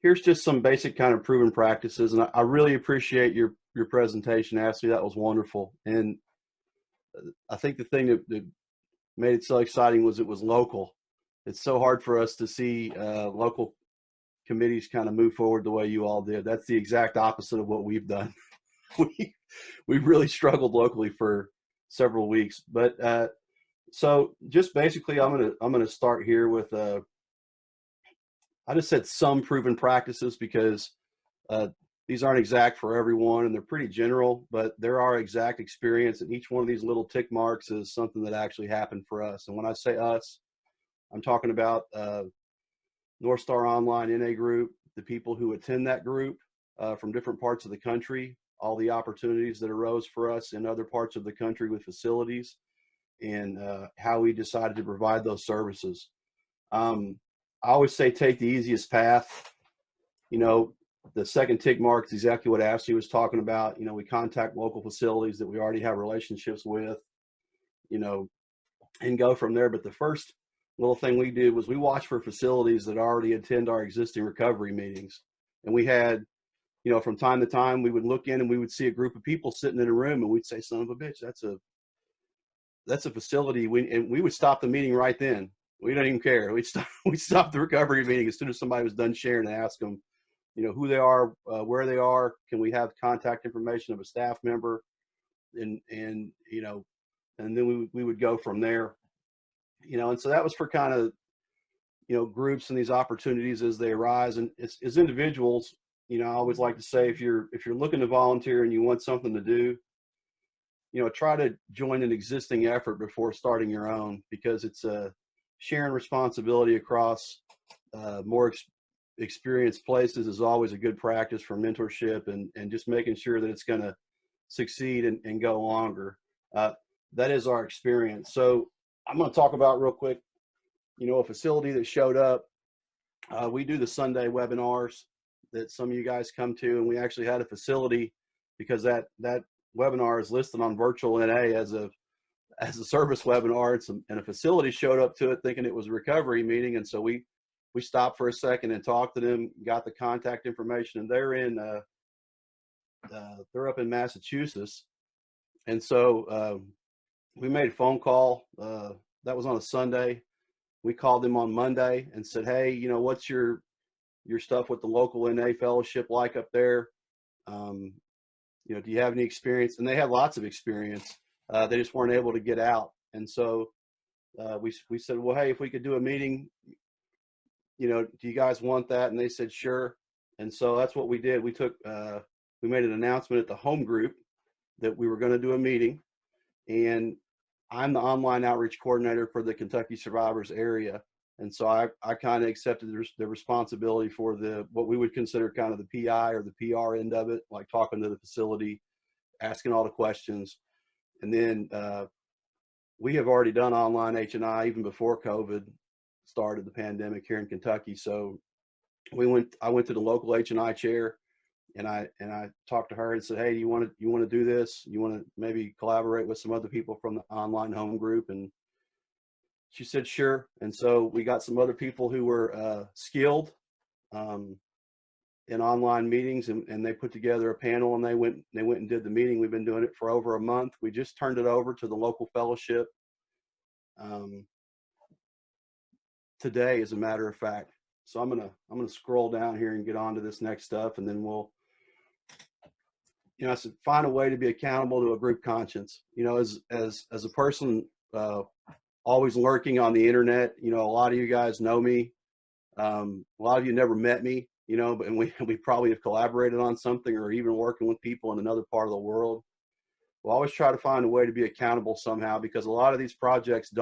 here's just some basic kind of proven practices. And I really appreciate your presentation, Ashley. That was wonderful. And I think the thing that made it so exciting was it was local. It's so hard for us to see local committees kind of move forward the way you all did. That's the exact opposite of what we've done. we we really struggled locally for several weeks. But so just basically, I'm gonna start here with I just said some proven practices because uh, these aren't exact for everyone and they're pretty general, but there are exact experience, and each one of these little tick marks is something that actually happened for us. And when I say us, I'm talking about North Star Online NA group, the people who attend that group from different parts of the country, all the opportunities that arose for us in other parts of the country with facilities, and how we decided to provide those services. I always say take the easiest path. You know, the second tick mark is exactly what Ashley was talking about. You know, we contact local facilities that we already have relationships with, you know, and go from there. But the first little thing we did was we watched for facilities that already attend our existing recovery meetings. And we had, you know, from time to time, we would look in and we would see a group of people sitting in a room and we'd say, son of a bitch, that's a facility. And we would stop the meeting right then. We don't even care. We'd stop the recovery meeting as soon as somebody was done sharing and ask them, you know, who they are, where they are. Can we have contact information of a staff member? And you know, and then we would go from there. You know, and so that was for kind of, you know, groups and these opportunities as they arise. And as individuals, you know, I always like to say if you're looking to volunteer and you want something to do, you know, try to join an existing effort before starting your own, because it's a sharing responsibility across more experienced places is always a good practice for mentorship and just making sure that it's going to succeed and go longer. That is our experience. So I'm going to talk about real quick, you know, a facility that showed up. We do the Sunday webinars that some of you guys come to, and we actually had a facility because that webinar is listed on Virtual NA as a service webinar. And a facility showed up to it thinking it was a recovery meeting, and so we stopped for a second and talked to them, got the contact information, and they're up in Massachusetts. And so we made a phone call. That was on a Sunday. We called them on Monday and said, hey, you know, what's your stuff with the local NA fellowship like up there? You know, do you have any experience? And they had lots of experience. They just weren't able to get out. And so we said, well, hey, if we could do a meeting, you know, do you guys want that? And they said, sure. And so that's what we did. We made an announcement at the home group that we were going to do a meeting. And I'm the online outreach coordinator for the Kentucky survivors area. And so I kind of accepted the responsibility for what we would consider kind of the PI or the PR end of it, like talking to the facility, asking all the questions. And then we have already done online H&I even before COVID started, the pandemic here in Kentucky. So I went to the local H&I chair, and I talked to her and said, hey, you want to do this? You want to maybe collaborate with some other people from the online home group? And she said, sure. And so we got some other people who were skilled in online meetings, and they put together a panel, and they went and did the meeting. We've been doing it for over a month. We just turned it over to the local fellowship today, as a matter of fact. So I'm gonna scroll down here and get on to this next stuff, and then we'll, you know, I said find a way to be accountable to a group conscience. You know, as a person always lurking on the internet, you know, a lot of you guys know me. A lot of you never met me, you know, and we probably have collaborated on something or even working with people in another part of the world. We'll always try to find a way to be accountable somehow, because a lot of these projects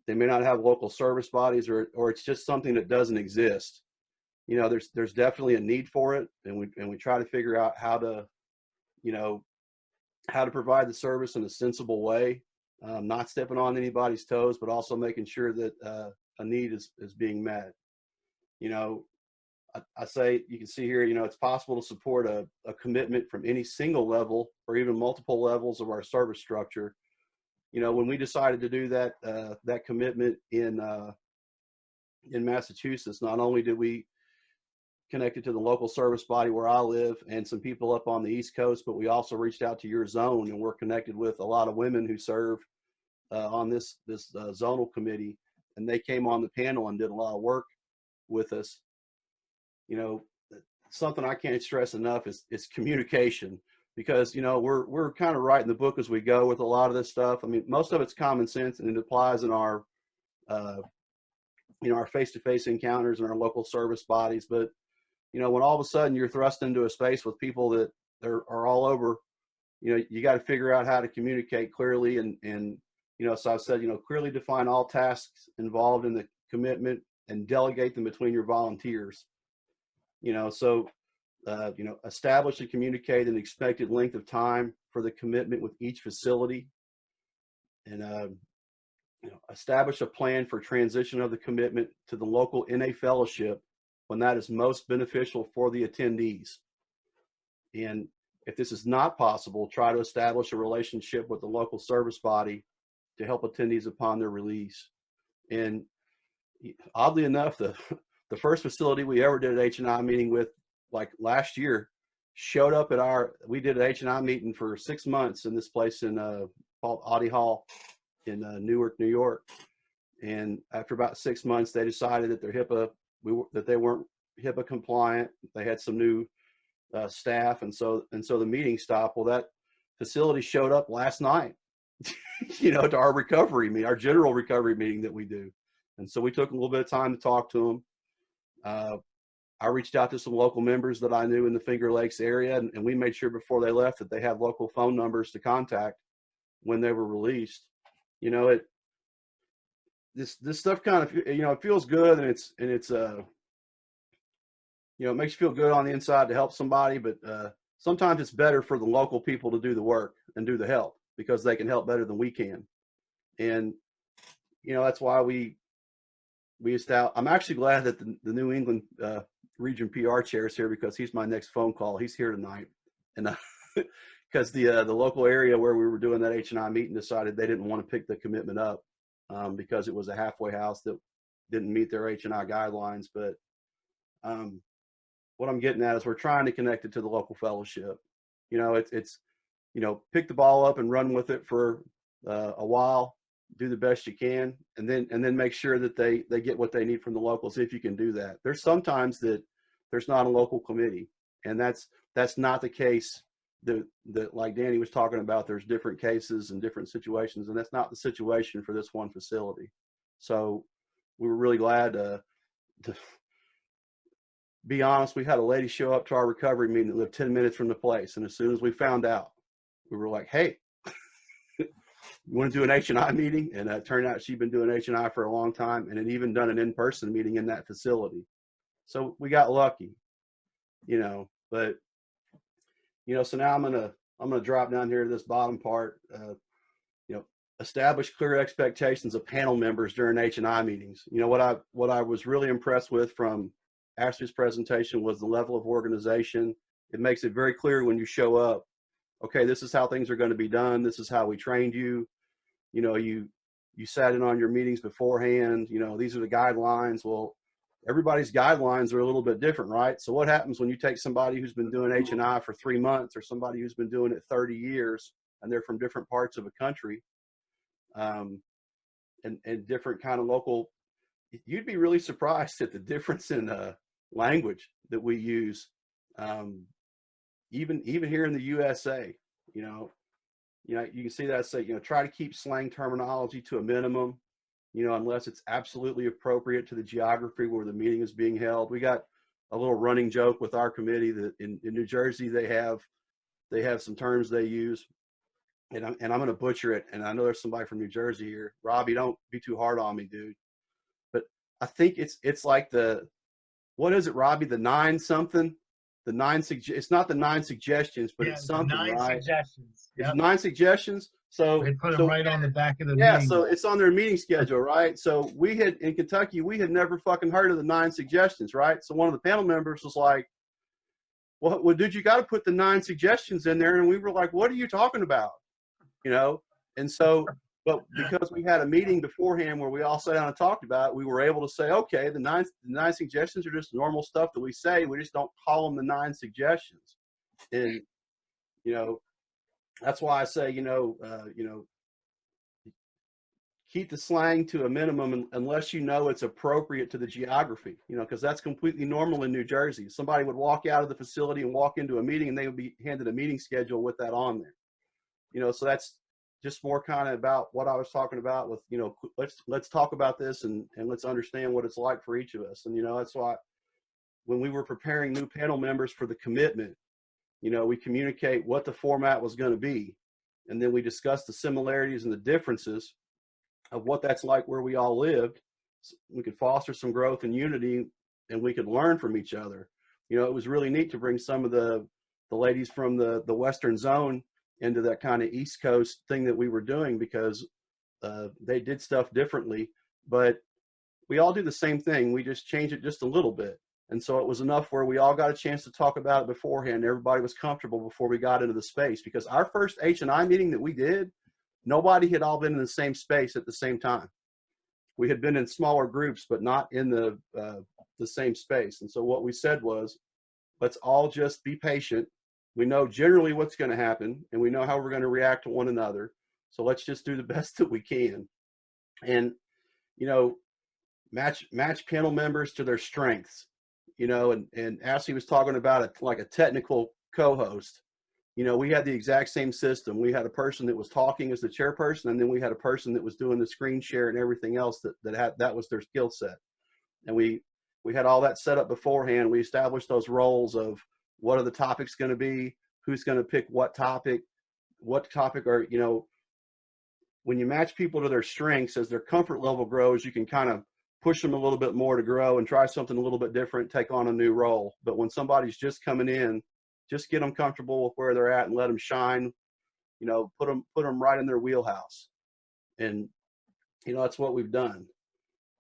they may not have local service bodies, or it's just something that doesn't exist. You know, there's definitely a need for it, and we try to figure out how to, you know, how to provide the service in a sensible way, not stepping on anybody's toes, but also making sure that a need is being met. You know, I say, you can see here, you know, it's possible to support a commitment from any single level or even multiple levels of our service structure. You know, when we decided to do that commitment in Massachusetts, not only did we connected to the local service body where I live and some people up on the East Coast, but we also reached out to your zone, and we're connected with a lot of women who serve on this zonal committee, and they came on the panel and did a lot of work with us. You know, something I can't stress enough is communication, because, you know, we're kind of writing the book as we go with a lot of this stuff. I mean, most of it's common sense, and it applies in our you know, our face-to-face encounters and our local service bodies. But, you know, when all of a sudden you're thrust into a space with people that are all over, you know, you got to figure out how to communicate clearly. And, you know, so I've said, you know, clearly define all tasks involved in the commitment and delegate them between your volunteers. You know, so, you know, establish and communicate an expected length of time for the commitment with each facility. And, you know, establish a plan for transition of the commitment to the local NA fellowship when that is most beneficial for the attendees. And if this is not possible, try to establish a relationship with the local service body to help attendees upon their release. And oddly enough, the first facility we ever did an H&I meeting with, like last year, showed up at we did an H&I meeting for 6 months in this place in called Audi Hall in Newark, New York. And after about 6 months, they decided that that they weren't HIPAA compliant. They had some new staff, and so the meeting stopped. Well, that facility showed up last night, you know, to our recovery meeting, our general recovery meeting that we do. And so we took a little bit of time to talk to them. I reached out to some local members that I knew in the Finger Lakes area, and we made sure before they left that they had local phone numbers to contact when they were released. You know, this stuff kind of, you know, it feels good, and it's you know, it makes you feel good on the inside to help somebody, but sometimes it's better for the local people to do the work and do the help, because they can help better than we can. And, you know, that's why we established. I'm actually glad that the New England region PR chair is here, because he's my next phone call. He's here tonight, and because the local area where we were doing that H&I meeting decided they didn't want to pick the commitment up because it was a halfway house that didn't meet their H&I guidelines. But what I'm getting at is we're trying to connect it to the local fellowship. You know, it's you know, pick the ball up and run with it for a while, do the best you can, and then make sure that they get what they need from the locals, if you can do that. There's sometimes that there's not a local committee, and that's not the case. That like Danny was talking about, there's different cases and different situations, and that's not the situation for this one facility. So we were really glad to be honest. We had a lady show up to our recovery meeting that lived 10 minutes from the place, and as soon as we found out, we were like, hey, you want to do an H&I meeting? And it turned out she'd been doing H&I for a long time, and had even done an in-person meeting in that facility. So we got lucky, you know. But, you know, so now I'm gonna drop down here to this bottom part. You know, establish clear expectations of panel members during H&I meetings. You know, what I was really impressed with from Ashley's presentation was the level of organization. It makes it very clear when you show up, okay, this is how things are going to be done. This is how we trained you. You know, you sat in on your meetings beforehand. You know, these are the guidelines. Well, everybody's guidelines are a little bit different, right? So what happens when you take somebody who's been doing H&I for 3 months, or somebody who's been doing it 30 years, and they're from different parts of a country, and different kind of local, you'd be really surprised at the difference in language that we use. Even here in the USA, you know, you can see that. Say, you know, try to keep slang terminology to a minimum, you know, unless it's absolutely appropriate to the geography where the meeting is being held. We got a little running joke with our committee that in New Jersey they have some terms they use, and I'm going to butcher it. And I know there's somebody from New Jersey here. Robbie, don't be too hard on me, dude. But I think it's like what is it, Robbie? The 9 something. It's not the 9 suggestions, but it's something, 9 right? Suggestions. Yep. It's 9 suggestions. So they put them right on the back of the meeting. Yeah, so it's on their meeting schedule, right? So in Kentucky, we had never fucking heard of the 9 suggestions, right? So one of the panel members was like, well, dude, you got to put the 9 suggestions in there. And we were like, what are you talking about? You know? And so But because we had a meeting beforehand where we all sat down and talked about it, we were able to say, okay, the nine suggestions are just normal stuff that we say. We just don't call them the 9 suggestions. And, you know, that's why I say, keep the slang to a minimum unless you know it's appropriate to the geography, because that's completely normal in New Jersey. Somebody would walk out of the facility and walk into a meeting and they would be handed a meeting schedule with that on there. So that's just more kind of about what I was talking about with, let's talk about this and let's understand what it's like for each of us. And, that's why when we were preparing new panel members for the commitment, we communicate what the format was going to be. And then we discuss the similarities and the differences of what that's like where we all lived. We could foster some growth and unity, and we could learn from each other. It was really neat to bring some of the ladies from the Western zone into that kind of East Coast thing that we were doing, because they did stuff differently, but we all do the same thing. We just change it just a little bit. And so it was enough where we all got a chance to talk about it beforehand. Everybody was comfortable before we got into the space, because our first H&I meeting that we did, nobody had all been in the same space at the same time. We had been in smaller groups, but not in the same space. And so what we said was, let's all just be patient. We know generally what's going to happen, and we know how we're going to react to one another. So let's just do the best that we can. And, match panel members to their strengths, and Ashley was talking about it like a technical co-host. We had the exact same system. We had a person that was talking as the chairperson, and then we had a person that was doing the screen share and everything else that was their skill set. And we had all that set up beforehand. We established those roles of what are the topics going to be, who's going to pick what topic are, when you match people to their strengths, as their comfort level grows, you can kind of push them a little bit more to grow and try something a little bit different, take on a new role. But when somebody's just coming in, just get them comfortable with where they're at and let them shine, put them right in their wheelhouse. And, that's what we've done.